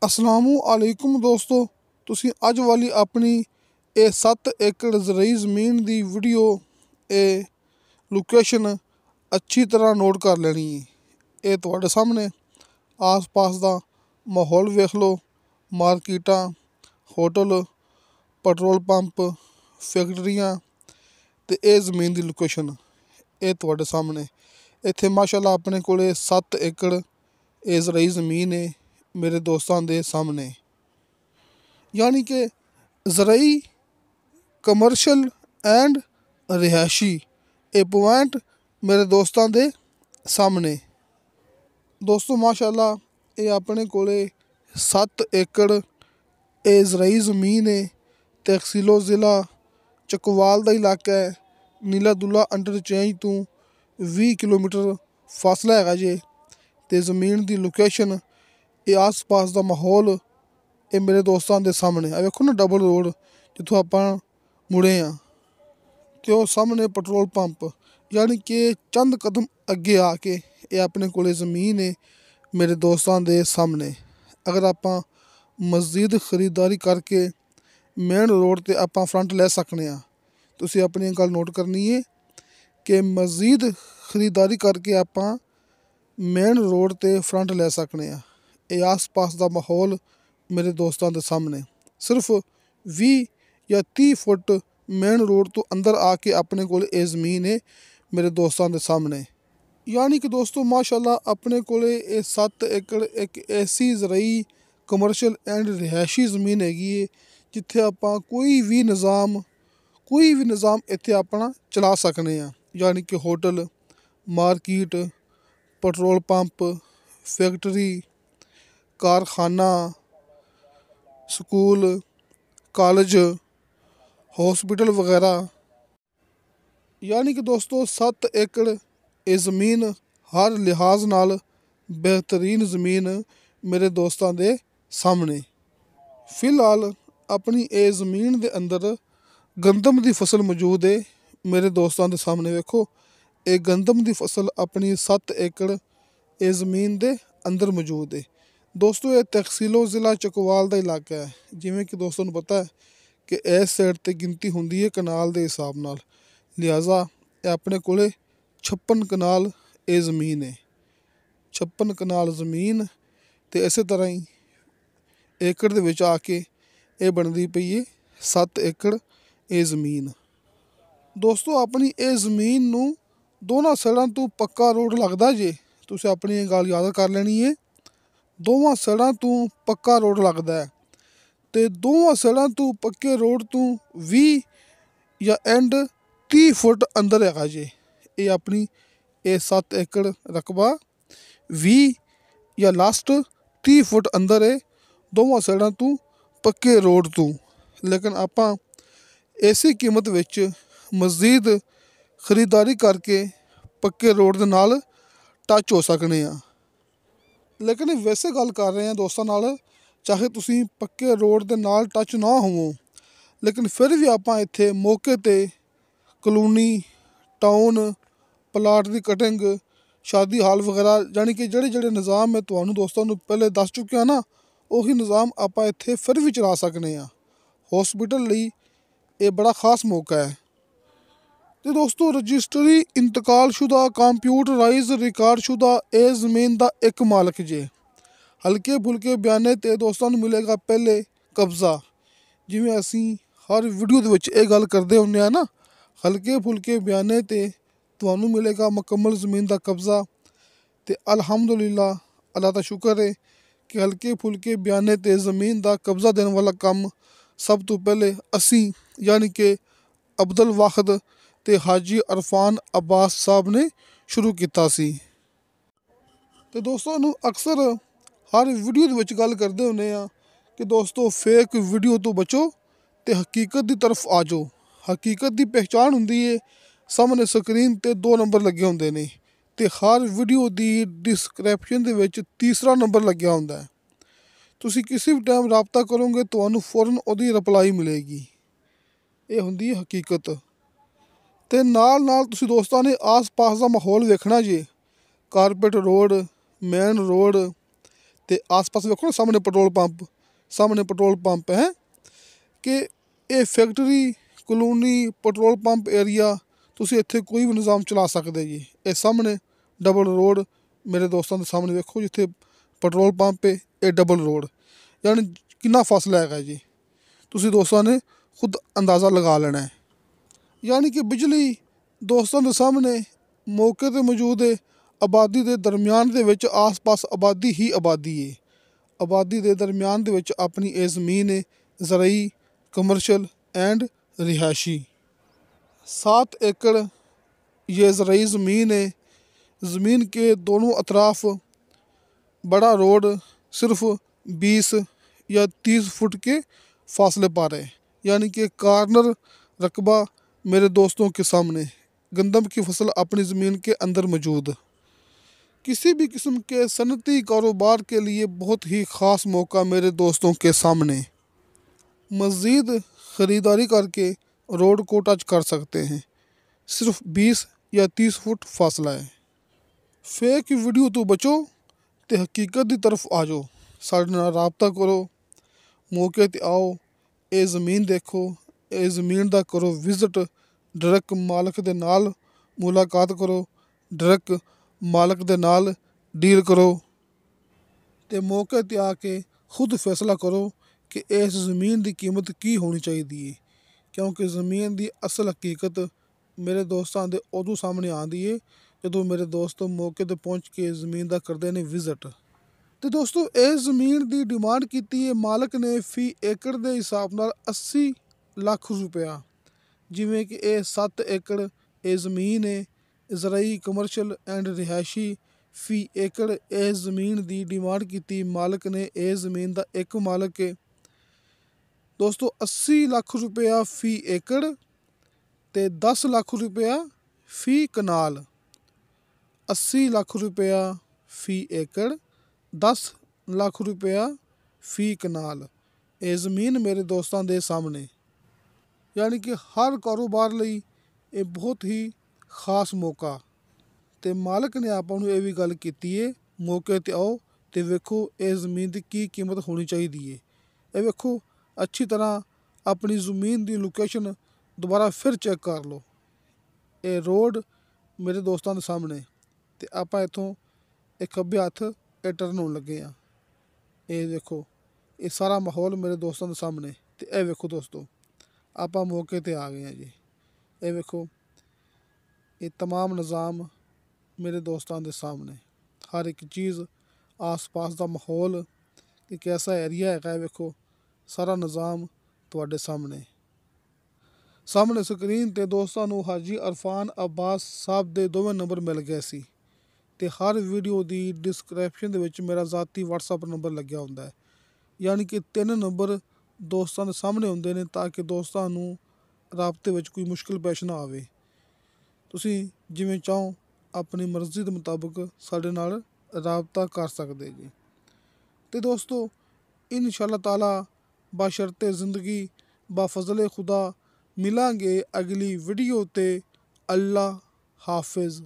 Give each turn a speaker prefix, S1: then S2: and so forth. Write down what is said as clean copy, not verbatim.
S1: ਅਸਲਾਮੁ ਅਲੈਕੁਮ ਦੋਸਤੋ, ਤੁਸੀਂ ਅੱਜ ਵਾਲੀ ਆਪਣੀ ਇਹ 7 ਏਕੜ ਜ਼ਰਈ ਜ਼ਮੀਨ ਦੀ ਵੀਡੀਓ ਇਹ ਲੋਕੇਸ਼ਨ ਅੱਛੀ ਤਰ੍ਹਾਂ ਨੋਟ ਕਰ ਲੈਣੀ ਹੈ। ਇਹ ਤੁਹਾਡੇ ਸਾਹਮਣੇ ਆਸ-ਪਾਸ ਦਾ ਮਾਹੌਲ ਵੇਖ ਲਓ। ਮਾਰਕੀਟਾਂ, ਹੋਟਲ, ਪੈਟਰੋਲ ਪੰਪ, ਫੈਕਟਰੀਆਂ ਅਤੇ ਇਹ ਜ਼ਮੀਨ ਦੀ ਲੋਕੇਸ਼ਨ ਇਹ ਤੁਹਾਡੇ ਸਾਹਮਣੇ। ਇੱਥੇ ਮਾਸ਼ਾਅੱਲਾ ਆਪਣੇ ਕੋਲ 7 ਏਕੜ ਇਹ ਜ਼ਰਈ ਜ਼ਮੀਨ ਹੈ ਮੇਰੇ ਦੋਸਤਾਂ ਦੇ ਸਾਹਮਣੇ। ਯਾਨੀ ਕਿ ਜ਼ਰਈ, ਕਮਰਸ਼ਲ ਐਂਡ ਰਿਹਾਇਸ਼ੀ ਇਹ ਪੁਆਇੰਟ ਮੇਰੇ ਦੋਸਤਾਂ ਦੇ ਸਾਹਮਣੇ। ਦੋਸਤੋ ਮਾਸ਼ਾਅੱਲਾ ਇਹ ਆਪਣੇ ਕੋਲ 7 ਏਕੜ ਇਹ ਜ਼ਰਈ ਜ਼ਮੀਨ ਹੈ। ਤਹਿਸੀਲੋ ਜ਼ਿਲ੍ਹਾ ਚੱਕਵਾਲ ਦਾ ਇਲਾਕਾ ਹੈ। ਨੀਲਾ ਦੁੱਲਾ ਇੰਟਰਚੇਂਜ ਤੋਂ 20 ਕਿਲੋਮੀਟਰ ਫਾਸਲਾ ਹੈਗਾ ਜੇ। ਅਤੇ ਜ਼ਮੀਨ ਦੀ ਲੋਕੇਸ਼ਨ ਇਹ ਆਸ-ਪਾਸ ਦਾ ਮਾਹੌਲ ਇਹ ਮੇਰੇ ਦੋਸਤਾਂ ਦੇ ਸਾਹਮਣੇ। ਆ ਵੇਖੋ ਨਾ ਡਬਲ ਰੋਡ ਜਿੱਥੋਂ ਆਪਾਂ ਮੁੜੇ ਹਾਂ ਅਤੇ ਉਹ ਸਾਹਮਣੇ ਪੈਟਰੋਲ ਪੰਪ, ਯਾਨੀ ਕਿ ਚੰਦ ਕਦਮ ਅੱਗੇ ਆ ਕੇ ਇਹ ਆਪਣੇ ਕੋਲ ਜ਼ਮੀਨ ਹੈ ਮੇਰੇ ਦੋਸਤਾਂ ਦੇ ਸਾਹਮਣੇ। ਅਗਰ ਆਪਾਂ ਮਜ਼ੀਦ ਖਰੀਦਦਾਰੀ ਕਰਕੇ ਮੇਨ ਰੋਡ 'ਤੇ ਆਪਾਂ ਫਰੰਟ ਲੈ ਸਕਦੇ ਹਾਂ। ਤੁਸੀਂ ਆਪਣੀ ਗੱਲ ਨੋਟ ਕਰਨੀ ਹੈ ਕਿ ਮਜ਼ੀਦ ਖਰੀਦਦਾਰੀ ਕਰਕੇ ਆਪਾਂ ਮੇਨ ਰੋਡ 'ਤੇ ਫਰੰਟ ਲੈ ਸਕਦੇ ਹਾਂ। ਇਹ ਆਸ-ਪਾਸ ਦਾ ਮਾਹੌਲ ਮੇਰੇ ਦੋਸਤਾਂ ਦੇ ਸਾਹਮਣੇ। ਸਿਰਫ 20 ਜਾਂ 30 ਫੁੱਟ ਮੇਨ ਰੋਡ ਤੋਂ ਅੰਦਰ ਆ ਕੇ ਆਪਣੇ ਕੋਲ ਇਹ ਜ਼ਮੀਨ ਹੈ ਮੇਰੇ ਦੋਸਤਾਂ ਦੇ ਸਾਹਮਣੇ। ਯਾਨੀ ਕਿ ਦੋਸਤੋ ਮਾਸ਼ਾਅੱਲਾ ਆਪਣੇ ਕੋਲ ਇਹ 7 ਏਕੜ ਇੱਕ ਐਸੀ ਜ਼ਰਈ ਕਮਰਸ਼ਲ ਐਂਡ ਰਿਹਾਇਸ਼ੀ ਜ਼ਮੀਨ ਹੈਗੀ ਹੈ ਜਿੱਥੇ ਆਪਾਂ ਕੋਈ ਵੀ ਨਿਜ਼ਾਮ ਇੱਥੇ ਆਪਣਾ ਚਲਾ ਸਕਦੇ ਹਾਂ। ਯਾਨੀ ਕਿ hotel, market, petrol pump, factory, ਕਾਰਖਾਨਾ, ਸਕੂਲ, ਕਾਲਜ, ਹੌਸਪੀਟਲ ਵਗੈਰਾ। ਯਾਨੀ ਕਿ ਦੋਸਤੋ 7 ਏਕੜ ਇਹ ਜ਼ਮੀਨ ਹਰ ਲਿਹਾਜ਼ ਨਾਲ ਬਿਹਤਰੀਨ ਜ਼ਮੀਨ ਮੇਰੇ ਦੋਸਤਾਂ ਦੇ ਸਾਹਮਣੇ। ਫਿਲਹਾਲ ਆਪਣੀ ਇਹ ਜ਼ਮੀਨ ਦੇ ਅੰਦਰ ਗੰਦਮ ਦੀ ਫਸਲ ਮੌਜੂਦ ਹੈ ਮੇਰੇ ਦੋਸਤਾਂ ਦੇ ਸਾਹਮਣੇ। ਵੇਖੋ ਇਹ ਗੰਦਮ ਦੀ ਫਸਲ ਆਪਣੀ 7 ਏਕੜ ਇਹ ਜ਼ਮੀਨ ਦੇ ਅੰਦਰ ਮੌਜੂਦ ਹੈ। ਦੋਸਤੋ ਇਹ ਤਹਿਸੀਲੋ ਜ਼ਿਲ੍ਹਾ ਚੱਕਵਾਲ ਦਾ ਇਲਾਕਾ ਹੈ। ਜਿਵੇਂ ਕਿ ਦੋਸਤਾਂ ਨੂੰ ਪਤਾ ਹੈ ਕਿ ਇਸ ਸਾਈਡ 'ਤੇ ਗਿਣਤੀ ਹੁੰਦੀ ਹੈ ਕਨਾਲ ਦੇ ਹਿਸਾਬ ਨਾਲ, ਲਿਹਾਜ਼ਾ ਇਹ ਆਪਣੇ ਕੋਲ 56 ਕਨਾਲ ਇਹ ਜ਼ਮੀਨ ਹੈ। 56 ਕਨਾਲ ਜ਼ਮੀਨ ਅਤੇ ਇਸੇ ਤਰ੍ਹਾਂ ਹੀ ਏਕੜ ਦੇ ਵਿੱਚ ਆ ਕੇ ਇਹ ਬਣਦੀ ਪਈ ਹੈ 7 ਏਕੜ ਇਹ ਜ਼ਮੀਨ। ਦੋਸਤੋ ਆਪਣੀ ਇਹ ਜ਼ਮੀਨ ਨੂੰ ਦੋਨਾਂ ਸਾਈਡਾਂ ਤੋਂ ਪੱਕਾ ਰੋਡ ਲੱਗਦਾ ਜੇ। ਤੁਸੀਂ ਆਪਣੀ ਇਹ ਗੱਲ ਯਾਦ ਕਰ ਲੈਣੀ ਹੈ। ਦੋਵਾਂ ਸਾਈਡਾਂ ਤੋਂ ਪੱਕਾ ਰੋਡ ਲੱਗਦਾ ਹੈ ਅਤੇ ਦੋਵਾਂ ਸਾਈਡਾਂ ਤੋਂ ਪੱਕੇ ਰੋਡ ਤੋਂ 20 ਜਾਂ ਐਂਡ 30 ਫੁੱਟ ਅੰਦਰ ਹੈਗਾ ਜੇ। ਇਹ ਆਪਣੀ ਇਹ 7 ਏਕੜ ਰਕਬਾ 20 ਜਾਂ ਲਾਸਟ 30 ਫੁੱਟ ਅੰਦਰ ਹੈ ਦੋਵਾਂ ਸਾਈਡਾਂ ਤੋਂ ਪੱਕੇ ਰੋਡ ਤੋਂ। ਲੇਕਿਨ ਆਪਾਂ ਇਸੇ ਕੀਮਤ ਵਿੱਚ ਮਜ਼ੀਦ ਖਰੀਦਦਾਰੀ ਕਰਕੇ ਪੱਕੇ ਰੋਡ ਦੇ ਨਾਲ ਟੱਚ ਹੋ ਸਕਦੇ ਹਾਂ। ਲੇਕਿਨ ਵੈਸੇ ਗੱਲ ਕਰ ਰਹੇ ਹਾਂ ਦੋਸਤਾਂ ਨਾਲ, ਚਾਹੇ ਤੁਸੀਂ ਪੱਕੇ ਰੋਡ ਦੇ ਨਾਲ ਟੱਚ ਨਾ ਹੋਵੋ, ਲੇਕਿਨ ਫਿਰ ਵੀ ਆਪਾਂ ਇੱਥੇ ਮੌਕੇ 'ਤੇ ਕਲੋਨੀ, ਟਾਊਨ, ਪਲਾਟ ਦੀ ਕਟਿੰਗ, ਸ਼ਾਦੀ ਹਾਲ ਵਗੈਰਾ, ਯਾਨੀ ਕਿ ਜਿਹੜੇ ਨਿਜ਼ਾਮ ਮੈਂ ਤੁਹਾਨੂੰ ਦੋਸਤਾਂ ਨੂੰ ਪਹਿਲੇ ਦੱਸ ਚੁੱਕਿਆ ਨਾ, ਉਹੀ ਨਿਜ਼ਾਮ ਆਪਾਂ ਇੱਥੇ ਫਿਰ ਵੀ ਚਲਾ ਸਕਦੇ ਹਾਂ। ਹੌਸਪੀਟਲ ਲਈ ਇਹ ਬੜਾ ਖ਼ਾਸ ਮੌਕਾ ਹੈ। ਅਤੇ ਦੋਸਤੋ ਰਜਿਸਟਰੀ ਇੰਤਕਾਲਸ਼ੁਦਾ ਕੰਪਿਊਟਰਾਈਜ਼ ਰਿਕਾਰਡਸ਼ੁਦਾ ਇਹ ਜ਼ਮੀਨ ਦਾ ਇੱਕ ਮਾਲਕ ਜੇ। ਹਲਕੇ ਫੁਲਕੇ ਬਿਆਨੇ 'ਤੇ ਦੋਸਤਾਂ ਨੂੰ ਮਿਲੇਗਾ ਪਹਿਲੇ ਕਬਜ਼ਾ। ਜਿਵੇਂ ਅਸੀਂ ਹਰ ਵੀਡੀਓ ਦੇ ਵਿੱਚ ਇਹ ਗੱਲ ਕਰਦੇ ਹੁੰਦੇ ਹਾਂ ਨਾ, ਹਲਕੇ ਫੁਲਕੇ ਬਿਆਨੇ 'ਤੇ ਤੁਹਾਨੂੰ ਮਿਲੇਗਾ ਮੁਕੰਮਲ ਜ਼ਮੀਨ ਦਾ ਕਬਜ਼ਾ। ਅਤੇ ਅਲਹਮਦੁਲਿਲਾ ਅੱਲਾ ਦਾ ਸ਼ੁਕਰ ਹੈ ਕਿ ਹਲਕੇ ਫੁਲਕੇ ਬਿਆਨੇ 'ਤੇ ਜ਼ਮੀਨ ਦਾ ਕਬਜ਼ਾ ਦੇਣ ਵਾਲਾ ਕੰਮ ਸਭ ਤੋਂ ਪਹਿਲੇ ਅਸੀਂ ਯਾਨੀ ਕਿ ਅਬਦੁਲ ਵਾਹਿਦ ਅਤੇ ਹਾਜੀ ਅਰਫਾਨ ਅਬਾਸ ਸਾਹਿਬ ਨੇ ਸ਼ੁਰੂ ਕੀਤਾ ਸੀ। ਅਤੇ ਦੋਸਤਾਂ ਨੂੰ ਅਕਸਰ ਹਰ ਵੀਡੀਓ ਦੇ ਵਿੱਚ ਗੱਲ ਕਰਦੇ ਹੁੰਦੇ ਹਾਂ ਕਿ ਦੋਸਤੋ ਫੇਕ ਵੀਡੀਓ ਤੋਂ ਬਚੋ ਅਤੇ ਹਕੀਕਤ ਦੀ ਤਰਫ ਆ ਜਾਓ। ਹਕੀਕਤ ਦੀ ਪਹਿਚਾਣ ਹੁੰਦੀ ਹੈ, ਸਾਹਮਣੇ ਸਕਰੀਨ 'ਤੇ 2 ਨੰਬਰ ਲੱਗੇ ਹੁੰਦੇ ਨੇ ਅਤੇ ਹਰ ਵੀਡੀਓ ਦੀ ਡਿਸਕ੍ਰਿਪਸ਼ਨ ਦੇ ਵਿੱਚ ਤੀਸਰਾ ਨੰਬਰ ਲੱਗਿਆ ਹੁੰਦਾ ਹੈ। ਤੁਸੀਂ ਕਿਸੇ ਵੀ ਟਾਈਮ ਰਾਬਤਾ ਕਰੋਗੇ ਤੁਹਾਨੂੰ ਫੌਰਨ ਉਹਦੀ ਰਿਪਲਾਈ ਮਿਲੇਗੀ। ਇਹ ਹੁੰਦੀ ਹੈ ਹਕੀਕਤ। ਅਤੇ ਨਾਲ ਤੁਸੀਂ ਦੋਸਤਾਂ ਨੇ ਆਸ ਪਾਸ ਦਾ ਮਾਹੌਲ ਵੇਖਣਾ ਜੇ। ਕਾਰਪੇਟ ਰੋਡ, ਮੇਨ ਰੋਡ ਤੇ ਆਸ-ਪਾਸ ਵੇਖੋ ਨਾ ਸਾਹਮਣੇ ਪੈਟਰੋਲ ਪੰਪ ਹੈ ਕਿ ਇਹ factory colony petrol pump area ਤੁਸੀਂ ਇੱਥੇ ਕੋਈ ਵੀ ਨਿਜ਼ਾਮ ਚਲਾ ਸਕਦੇ ਜੀ। ਇਹ ਸਾਹਮਣੇ ਡਬਲ ਰੋਡ ਮੇਰੇ ਦੋਸਤਾਂ ਦੇ ਸਾਹਮਣੇ ਵੇਖੋ, ਜਿੱਥੇ ਪੈਟਰੋਲ ਪੰਪ ਹੈ ਇਹ ਡਬਲ ਰੋਡ, ਯਾਨੀ ਕਿੰਨਾ ਫਾਸਲਾ ਹੈਗਾ ਜੀ, ਤੁਸੀਂ ਦੋਸਤਾਂ ਨੇ ਖੁਦ ਅੰਦਾਜ਼ਾ ਲਗਾ ਲੈਣਾ ਹੈ। ਯਾਨੀ ਕਿ ਬਿਜਲੀ ਦੋਸਤਾਂ ਦੇ ਸਾਹਮਣੇ ਮੌਕੇ 'ਤੇ ਮੌਜੂਦ ਹੈ। ਆਬਾਦੀ ਦੇ ਦਰਮਿਆਨ ਦੇ ਵਿੱਚ ਆਸ-ਪਾਸ ਆਬਾਦੀ ਹੀ ਆਬਾਦੀ ਹੈ। ਆਬਾਦੀ ਦੇ ਦਰਮਿਆਨ ਦੇ ਵਿੱਚ ਆਪਣੀ ਇਹ ਜ਼ਮੀਨ ਹੈ, ਜ਼ਰਈ, कमर्शियल एंड रिहायशी। 7 एकड़ ये ज़राई ज़मीन है। ज़मीन के दोनों अतराफ बड़ा रोड सिर्फ 20 या 30 फुट के फासले पर है, यानी कि कॉर्नर रकबा मेरे दोस्तों के सामने। गंदम की फसल अपनी ज़मीन के अंदर मौजूद। किसी भी किस्म के सनती कारोबार के लिए बहुत ही ख़ास मौका मेरे दोस्तों के सामने। मज़ीद ख़रीदारी करके रोड को टच कर सकते हैं। सिर्फ 20 या 30 फुट फासला है। फेक वीडियो तो बचो ते हकीकत की तरफ आ जाओ। साडे नाल राबता करो, मौके ते आओ, ये ज़मीन देखो, ये ज़मीन दा करो विजिट, डायरेक्ट मालक दे नाल मुलाकात करो, डायरेक्ट मालक दे नाल डील करो ते मौके ते आके खुद फैसला करो कि इस ज़मीन की कीमत की होनी चाहिए। क्योंकि ज़मीन की असल हकीकत मेरे दोस्तों के उदों सामने आती है जो मेरे दोस्त मौके पर पहुँच के ज़मीन का करते हैं विजिट। तो दोस्तों इस ज़मीन की डिमांड की है मालक ने फी एकड़ के हिसाब नाल 80 लाख रुपया। जिमें कि यह 7 एकड़ ये ज़मीन है, ज़राई कमर्शियल एंड रिहायशी। फी एकड़ इस ज़मीन की डिमांड की मालक ने, इस ज़मीन का एक मालक है दोस्तों 80 लाख रुपया फी एकड़ ते 10 लाख रुपया फी कनाल। 80 लाख रुपया फी एकड़, 10 लाख रुपया फी कनाल। ये ज़मीन मेरे दोस्तों के सामने, यानी कि हर कारोबार लई ये बहुत ही खास मौका। तो मालक ने आपां नूं ये भी गल कीती है, मौके ते आओ ते वेखो इस ज़मीन की कीमत होनी चाहिए है। ये वेखो अच्छी तरह अपनी ज़मीन की लोकेशन दोबारा फिर चेक कर लो। ये रोड मेरे दोस्तों के सामने तो आप इतों एक खब्बे हथ ये टर्न होने लगे हैं। ये देखो ये सारा माहौल मेरे दोस्तों के सामने। तो यह वेखो दोस्तों आप मौके पर आ गए हैं जी। ये वेखो ये तमाम निज़ाम मेरे दोस्तों के सामने, हर एक चीज़ आस पास का माहौल कि कैसा एरिया है। वेखो सारा निज़ाम तुहाडे सामने स्क्रीन ते दोस्तों नूं हाजी अरफान अब्बास साहब दे दोवें नंबर मिल गए सी ते हर वीडियो की डिस्क्रिप्शन दे विच मेरा ज़ाती WhatsApp नंबर लग्या हुंदा है। यानी कि 3 नंबर दोस्तों के सामने हुंदे ने ताकि दोस्तों नूं राबते विच कोई मुश्किल पेश ना आवे। तुसीं जिवें चाहो अपनी मर्ज़ी के मुताबिक साडे नाल राबता कर सकदे जी। ते दोस्तों इंशाअल्लाह ताला बशर्ते ज़िंदगी बाफज़ले खुदा मिलांगे अगली वीडियो ते। अल्लाह हाफिज़।